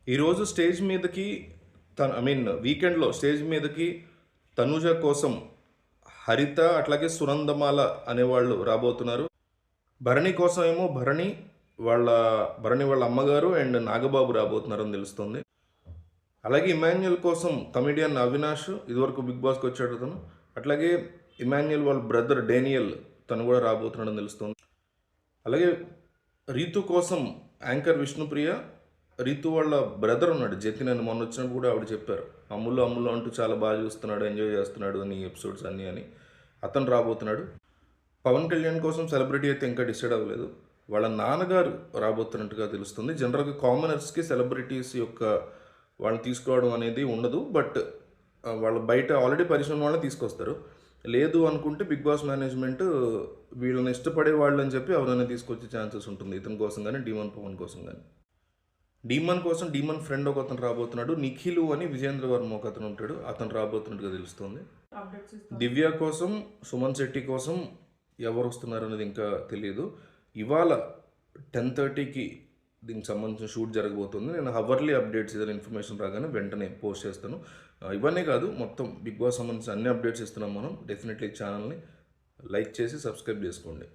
ఈరోజు స్టేజ్ మీదకి వీకెండ్‌లో స్టేజ్ మీదకి తనూజ కోసం హరిత, అట్లాగే సునందమాల అనేవాళ్ళు రాబోతున్నారు. భరణి కోసం ఏమో వాళ్ళ భరణి వాళ్ళ అమ్మగారు అండ్ నాగబాబు రాబోతున్నారని తెలుస్తుంది. అలాగే ఇమాన్యుయల్ కోసం కమెడియన్ అవినాష్ ఇదివరకు బిగ్ బాస్‌కి వచ్చాడు అతను. అట్లాగే ఇమాన్యుయల్ వాళ్ళ బ్రదర్ డేనియల్ తను కూడా రాబోతున్నాడని తెలుస్తుంది. అలాగే రీతు కోసం యాంకర్ విష్ణుప్రియ, రీతు వాళ్ళ బ్రదర్ ఉన్నాడు జతిన్ అని మొన్న వచ్చినప్పుడు కూడా ఆవిడ చెప్పారు. అమ్ములు అమ్ములు అంటూ చాలా బాగా చూస్తున్నాడు, ఎంజాయ్ చేస్తున్నాడు అని ఎపిసోడ్స్ అన్నీ అని. అతను రాబోతున్నాడు. పవన్ కళ్యాణ్ కోసం సెలబ్రిటీ అయితే ఇంకా డిసైడ్ అవ్వలేదు. వాళ్ళ నాన్నగారు రాబోతున్నట్టుగా తెలుస్తుంది. జనరల్గా కామనర్స్కి సెలబ్రిటీస్ యొక్క వాళ్ళని తీసుకోవడం అనేది ఉండదు. బట్ వాళ్ళు బయట ఆల్రెడీ పరిచయం వాళ్ళని తీసుకొస్తారు. లేదు అనుకుంటే బిగ్ బాస్ మేనేజ్మెంట్ వీళ్ళని ఇష్టపడే వాళ్ళు అని చెప్పి ఎవరైనా తీసుకొచ్చే ఛాన్సెస్ ఉంటుంది. ఇతని కోసం కానీ డీమన్ పవన్ కోసం కానీ. డీమన్ కోసం డీమన్ ఫ్రెండ్ ఒక అతను రాబోతున్నాడు. నిఖిలు అని విజేంద్ర వర్మ ఒక అతను ఉంటాడు. అతను రాబోతున్నట్టుగా తెలుస్తుంది. దివ్య కోసం, సుమన్ శెట్టి కోసం ఎవరు వస్తున్నారు అనేది ఇంకా తెలియదు. ఇవాళ 10:30కి దీనికి సంబంధించిన షూట్ జరగబోతుంది. నేను హవర్లీ అప్డేట్స్ ఏదైనా ఇన్ఫర్మేషన్ రాగానే వెంటనే పోస్ట్ చేస్తాను. ఇవన్నీ కాదు, మొత్తం బిగ్ బాస్ సంబంధించిన అన్ని అప్డేట్స్ ఇస్తున్నాం మనం. డెఫినెట్లీ ఛానల్ని లైక్ చేసి సబ్స్క్రైబ్ చేసుకోండి.